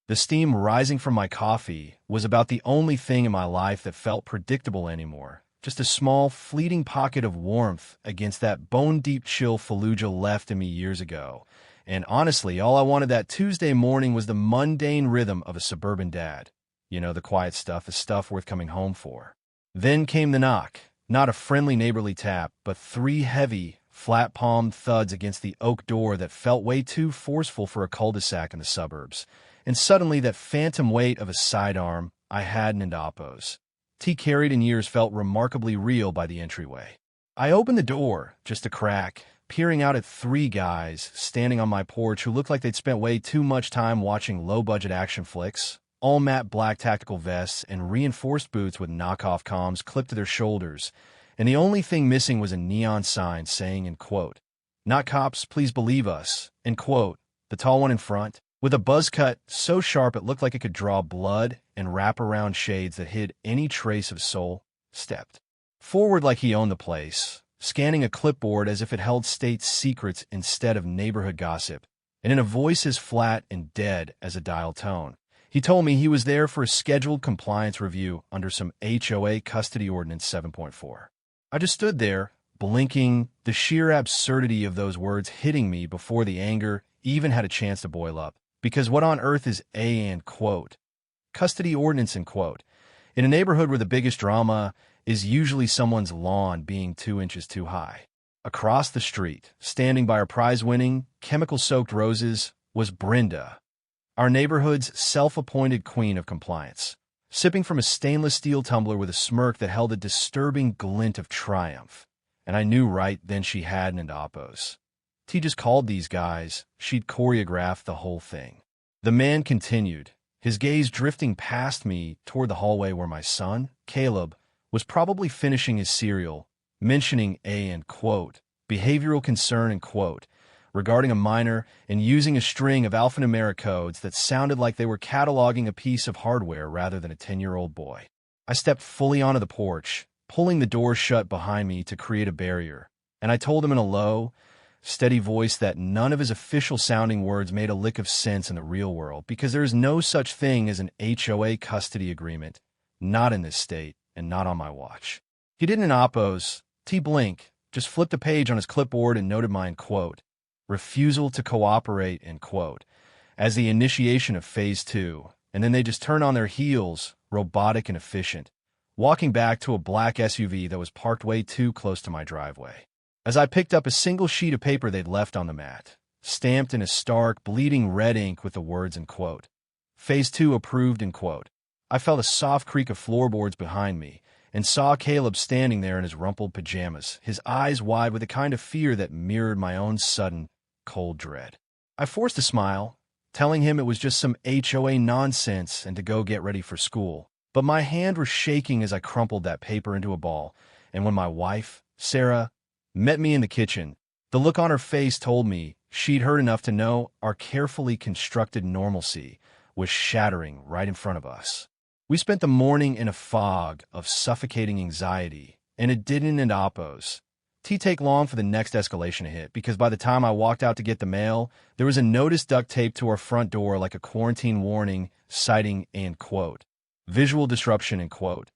The steam rising from my coffee was about the only thing in my life that felt predictable anymore. Just a small, fleeting pocket of warmth against that bone-deep chill Fallujah left in me years ago. And honestly, all I wanted that Tuesday morning was the mundane rhythm of a suburban dad. You know, the quiet stuff, the stuff worth coming home for. Then came the knock. Not a friendly neighborly tap, but 3 heavy, flat-palmed thuds against the oak door that felt way too forceful for a cul-de-sac in the suburbs. And suddenly that phantom weight of a sidearm I hadn't into Oppos. T carried in years felt remarkably real by the entryway. I opened the door, just a crack, peering out at 3 guys standing on my porch who looked like they'd spent way too much time watching low-budget action flicks, all matte black tactical vests and reinforced boots with knockoff comms clipped to their shoulders, and the only thing missing was a neon sign saying, in quote, "Not cops, please believe us," end quote. The tall one in front, with a buzz cut so sharp it looked like it could draw blood and wrap around shades that hid any trace of soul, stepped forward like he owned the place, scanning a clipboard as if it held state secrets instead of neighborhood gossip, and in a voice as flat and dead as a dial tone. He told me he was there for a scheduled compliance review under some HOA Custody Ordinance 7.4. I just stood there, blinking, the sheer absurdity of those words hitting me before the anger even had a chance to boil up. Because what on earth is quote, custody ordinance, end quote? In a neighborhood where the biggest drama is usually someone's lawn being 2 inches too high. Across the street, standing by our prize-winning, chemical-soaked roses, was Brenda, our neighborhood's self-appointed queen of compliance, sipping from a stainless steel tumbler with a smirk that held a disturbing glint of triumph. And I knew right then she hadn't into Oppos. T just called these guys. She'd choreographed the whole thing. The man continued, his gaze drifting past me toward the hallway where my son, Caleb, was probably finishing his cereal, mentioning quote, behavioral concern, end quote, regarding a minor and using a string of alphanumeric codes that sounded like they were cataloging a piece of hardware rather than a 10-year-old boy. I stepped fully onto the porch, pulling the door shut behind me to create a barrier, and I told him in a low, steady voice that none of his official-sounding words made a lick of sense in the real world because there is no such thing as an HOA custody agreement, not in this state and not on my watch. He didn't oppose. T blink, just flipped a page on his clipboard and noted my, quote, refusal to cooperate, end quote, as the initiation of Phase 2, and then they just turned on their heels, robotic and efficient, walking back to a black SUV that was parked way too close to my driveway. As I picked up a single sheet of paper they'd left on the mat, stamped in a stark, bleeding red ink with the words, end quote, Phase 2 approved, end quote, I felt a soft creak of floorboards behind me and saw Caleb standing there in his rumpled pajamas, his eyes wide with a kind of fear that mirrored my own sudden, cold dread. I forced a smile, telling him it was just some HOA nonsense and to go get ready for school, but my hand was shaking as I crumpled that paper into a ball, and when my wife, Sarah, met me in the kitchen, the look on her face told me she'd heard enough to know our carefully constructed normalcy was shattering right in front of us. We spent the morning in a fog of suffocating anxiety, and it didn't end Oppos. T take long for the next escalation to hit, because by the time I walked out to get the mail, there was a notice duct taped to our front door like a quarantine warning, citing, end quote, visual disruption, end quote,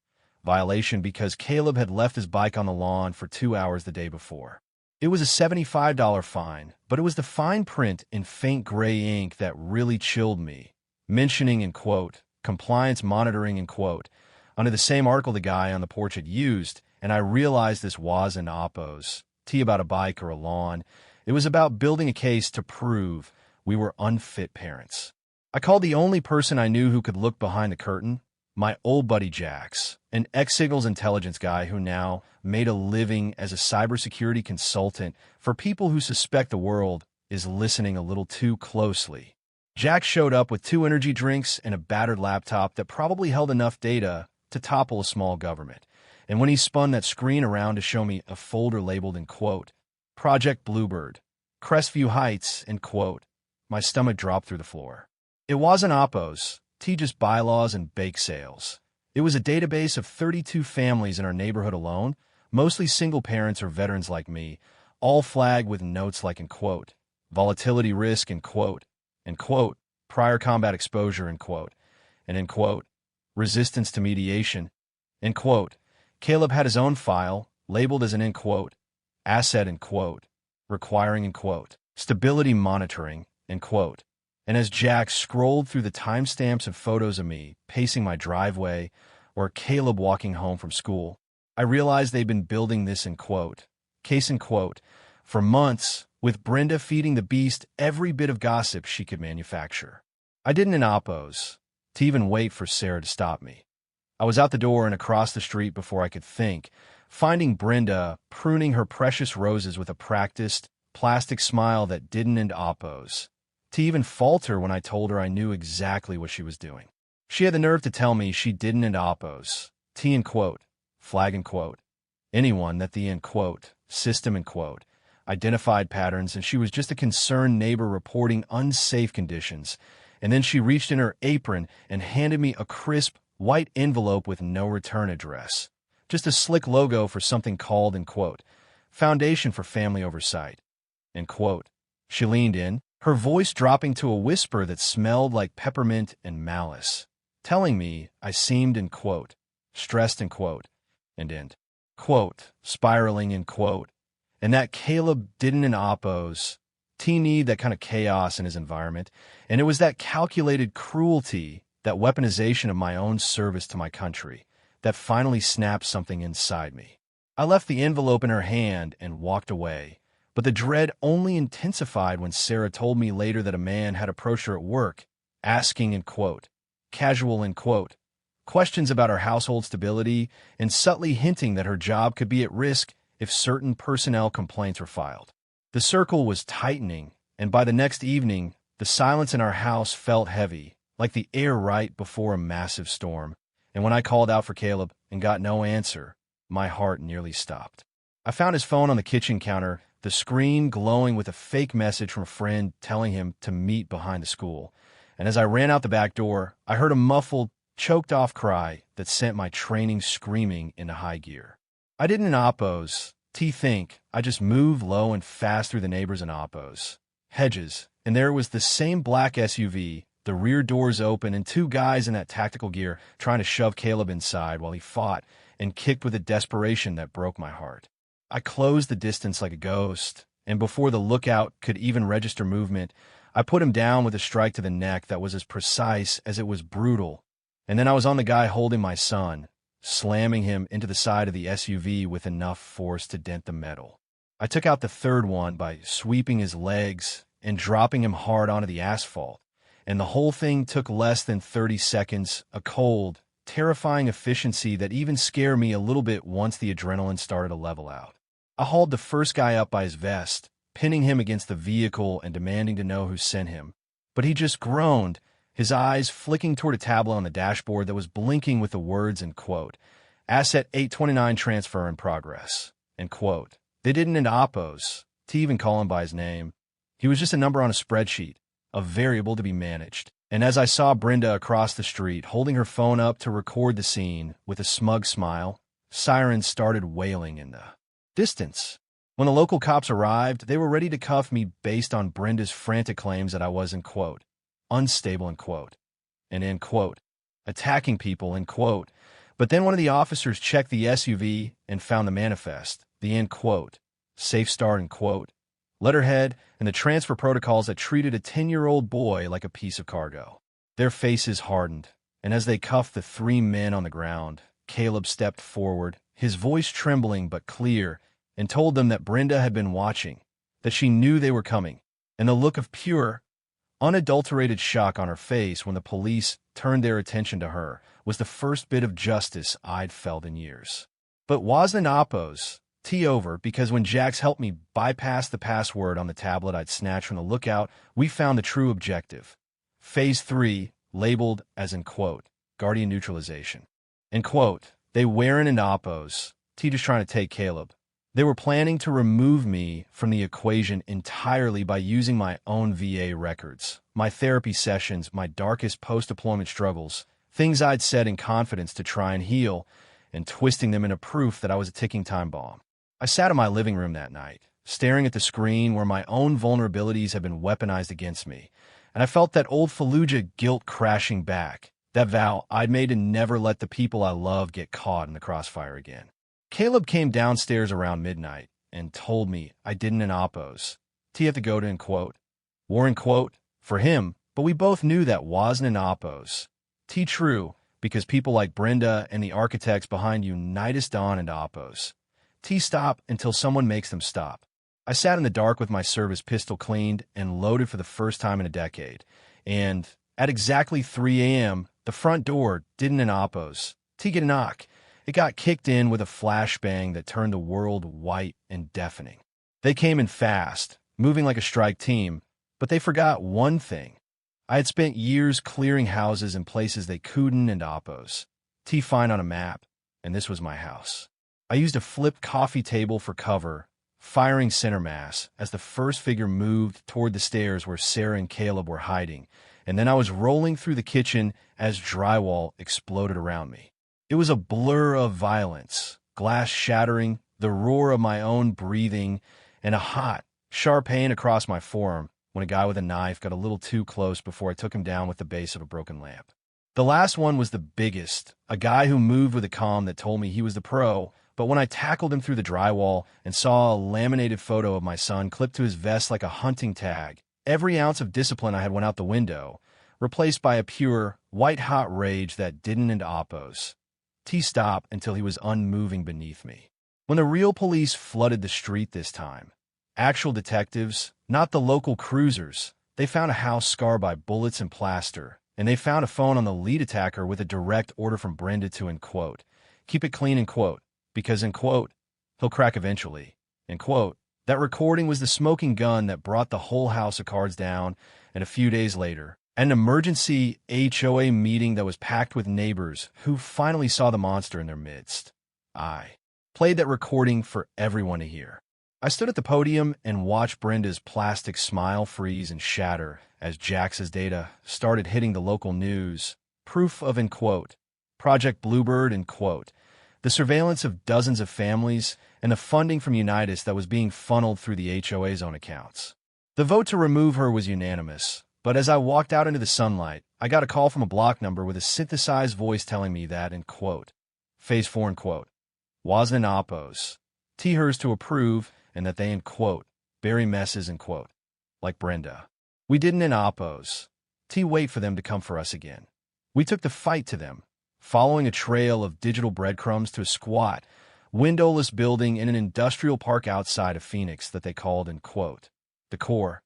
violation because Caleb had left his bike on the lawn for 2 hours the day before. It was a $75 fine, but it was the fine print in faint gray ink that really chilled me, mentioning, end quote, compliance monitoring, end quote, under the same article the guy on the porch had used, and I realized this wasn't Oppos, T about a bike or a lawn. It was about building a case to prove we were unfit parents. I called the only person I knew who could look behind the curtain, my old buddy Jax, an ex-Signals intelligence guy who now made a living as a cybersecurity consultant for people who suspect the world is listening a little too closely. Jax showed up with 2 energy drinks and a battered laptop that probably held enough data to topple a small government. And when he spun that screen around to show me a folder labeled, end quote, Project Bluebird, Crestview Heights, end quote, my stomach dropped through the floor. It wasn't Oppos, T just bylaws and bake sales. It was a database of 32 families in our neighborhood alone, mostly single parents or veterans like me, all flagged with notes like, end quote, volatility risk, end quote, prior combat exposure, end quote, and end quote, resistance to mediation, end quote. Caleb had his own file, labeled as an end quote, asset, end quote, requiring, end quote, stability monitoring, end quote. And as Jack scrolled through the timestamps of photos of me pacing my driveway or Caleb walking home from school, I realized they'd been building this, end quote, case, end quote, for months, with Brenda feeding the beast every bit of gossip she could manufacture. I didn't in oppose to even wait for Sarah to stop me. I was out the door and across the street before I could think, finding Brenda pruning her precious roses with a practiced, plastic smile that didn't end oppose to even falter when I told her I knew exactly what she was doing. She had the nerve to tell me she didn't end oppose, T, end quote, flag, end quote, anyone that the, end quote, system, end quote, identified patterns, and she was just a concerned neighbor reporting unsafe conditions. And then she reached in her apron and handed me a crisp, white envelope with no return address. Just a slick logo for something called, end quote, Foundation for Family Oversight, end quote. She leaned in, her voice dropping to a whisper that smelled like peppermint and malice, telling me I seemed, end quote, stressed, end quote, and end quote, spiraling, end quote, and that Caleb didn't in oppose. T need that kind of chaos in his environment, and it was that calculated cruelty, that weaponization of my own service to my country, that finally snapped something inside me. I left the envelope in her hand and walked away, but the dread only intensified when Sarah told me later that a man had approached her at work, asking, end quote, casual, end quote, questions about her household stability and subtly hinting that her job could be at risk if certain personnel complaints were filed. The circle was tightening, and by the next evening, the silence in our house felt heavy, like the air right before a massive storm. And when I called out for Caleb and got no answer, my heart nearly stopped. I found his phone on the kitchen counter, the screen glowing with a fake message from a friend telling him to meet behind the school. And as I ran out the back door, I heard a muffled, choked-off cry that sent my training screaming into high gear. I didn't oppose, think, I just moved low and fast through the neighbors and oppos. Hedges, and there was the same black SUV, the rear doors open, and two guys in that tactical gear trying to shove Caleb inside while he fought and kicked with a desperation that broke my heart. I closed the distance like a ghost, and before the lookout could even register movement, I put him down with a strike to the neck that was as precise as it was brutal, and then I was on the guy holding my son, slamming him into the side of the SUV with enough force to dent the metal. I took out the third one by sweeping his legs and dropping him hard onto the asphalt, and the whole thing took less than 30 seconds, a cold, terrifying efficiency that even scared me a little bit once the adrenaline started to level out. I hauled the first guy up by his vest, pinning him against the vehicle and demanding to know who sent him, but he just groaned, his eyes flicking toward a tablet on the dashboard that was blinking with the words, end quote, Asset 829 transfer in progress, end quote. They didn't end oppose, to even call him by his name. He was just a number on a spreadsheet, a variable to be managed. And as I saw Brenda across the street holding her phone up to record the scene with a smug smile, sirens started wailing in the distance. When the local cops arrived, they were ready to cuff me based on Brenda's frantic claims that I was, end quote, unstable, end quote, and end quote, attacking people, end quote. But then one of the officers checked the SUV and found the manifest, the end quote, safe start, end quote, letterhead, and the transfer protocols that treated a 10-year-old boy like a piece of cargo. Their faces hardened, and as they cuffed the three men on the ground, Caleb stepped forward, his voice trembling but clear, and told them that Brenda had been watching, that she knew they were coming, and the look of pure, unadulterated shock on her face when the police turned their attention to her was the first bit of justice I'd felt in years. But wasn't oppose, over, because when Jax helped me bypass the password on the tablet I'd snatched from the lookout, we found the true objective. Phase 3, labeled as, end quote, guardian neutralization. End quote, they weren't in oppose, just trying to take Caleb. They were planning to remove me from the equation entirely by using my own VA records, my therapy sessions, my darkest post-deployment struggles, things I'd said in confidence to try and heal, and twisting them into proof that I was a ticking time bomb. I sat in my living room that night, staring at the screen where my own vulnerabilities had been weaponized against me, and I felt that old Fallujah guilt crashing back, that vow I'd made to never let the people I love get caught in the crossfire again. Caleb came downstairs around midnight and told me I didn't in oppos. T had to go to in quote. War in quote for him, but we both knew that wasn't in oppos. T true, because people like Brenda and the architects behind Unitas Dawn and oppos. T stop until someone makes them stop. I sat in the dark with my service pistol cleaned and loaded for the first time in a decade, and at exactly 3 a.m., the front door didn't in oppos. T get a knock. It got kicked in with a flashbang that turned the world white and deafening. They came in fast, moving like a strike team, but they forgot one thing. I had spent years clearing houses in places they couldn't and oppos. T find on a map, and this was my house. I used a flipped coffee table for cover, firing center mass as the first figure moved toward the stairs where Sarah and Caleb were hiding, and then I was rolling through the kitchen as drywall exploded around me. It was a blur of violence, glass shattering, the roar of my own breathing, and a hot, sharp pain across my forearm when a guy with a knife got a little too close before I took him down with the base of a broken lamp. The last one was the biggest, a guy who moved with a calm that told me he was the pro, but when I tackled him through the drywall and saw a laminated photo of my son clipped to his vest like a hunting tag, every ounce of discipline I had went out the window, replaced by a pure, white-hot rage that didn't into oppos. T stopped until he was unmoving beneath me. When the real police flooded the street this time, actual detectives, not the local cruisers, they found a house scarred by bullets and plaster, and they found a phone on the lead attacker with a direct order from Brenda to, in quote, keep it clean, in quote, because, in quote, he'll crack eventually, in quote. That recording was the smoking gun that brought the whole house of cards down, and a few days later, an emergency HOA meeting that was packed with neighbors who finally saw the monster in their midst. I played that recording for everyone to hear. I stood at the podium and watched Brenda's plastic smile freeze and shatter as Jax's data started hitting the local news. Proof of, in quote, Project Bluebird, in quote, the surveillance of dozens of families, and the funding from Unitas that was being funneled through the HOA's own accounts. The vote to remove her was unanimous, but as I walked out into the sunlight, I got a call from a block number with a synthesized voice telling me that, in quote, Phase 4, in quote, wasn't in oppos. T hers to approve, and that they, in quote, bury messes, in quote, like Brenda. We didn't in oppos. T wait for them to come for us again. We took the fight to them, following a trail of digital breadcrumbs to a squat, windowless building in an industrial park outside of Phoenix that they called, in quote, the core.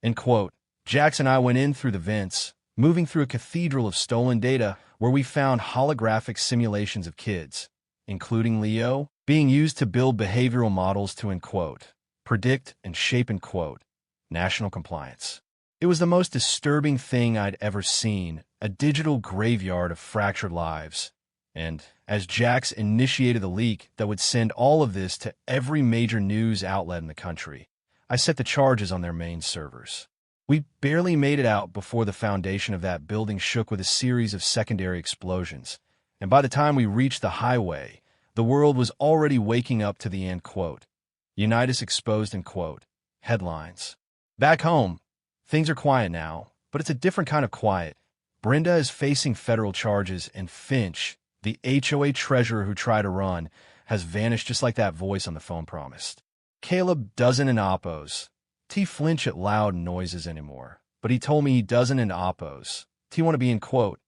In quote, Jax and I went in through the vents, moving through a cathedral of stolen data where we found holographic simulations of kids, including Leo, being used to build behavioral models to, in quote, predict and shape, in quote, national compliance. It was the most disturbing thing I'd ever seen, a digital graveyard of fractured lives. And as Jax initiated the leak that would send all of this to every major news outlet in the country, I set the charges on their main servers. We barely made it out before the foundation of that building shook with a series of secondary explosions, and by the time we reached the highway, the world was already waking up to the, end quote, Unitas exposed, in quote, headlines. Back home, things are quiet now, but it's a different kind of quiet. Brenda is facing federal charges, and Finch, the HOA treasurer who tried to run, has vanished just like that voice on the phone promised. Caleb doesn't in oppos. T flinch at loud noises anymore, but he told me he doesn't in oppos. T want to be, in quote,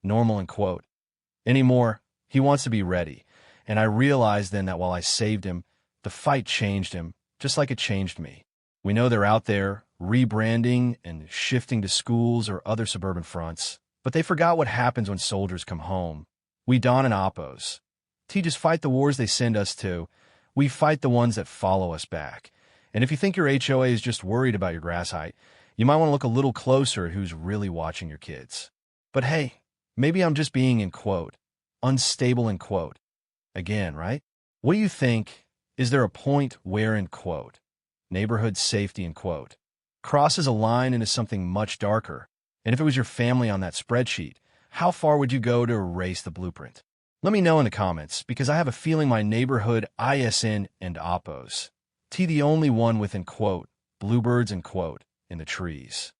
normal, in quote. Anymore, he wants to be ready, and I realized then that while I saved him, the fight changed him, just like it changed me. We know they're out there, rebranding and shifting to schools or other suburban fronts, but they forgot what happens when soldiers come home. We don in oppos. T just fight the wars they send us to. We fight the ones that follow us back. And if you think your HOA is just worried about your grass height, you might want to look a little closer at who's really watching your kids. But hey, maybe I'm just being, in quote, unstable, in quote. Again, right? What do you think? Is there a point where, in quote, neighborhood safety, in quote, crosses a line into something much darker? And if it was your family on that spreadsheet, how far would you go to erase the blueprint? Let me know in the comments, because I have a feeling my neighborhood ISN and oppos. T the only one with, in quote, bluebirds, in quote, in the trees.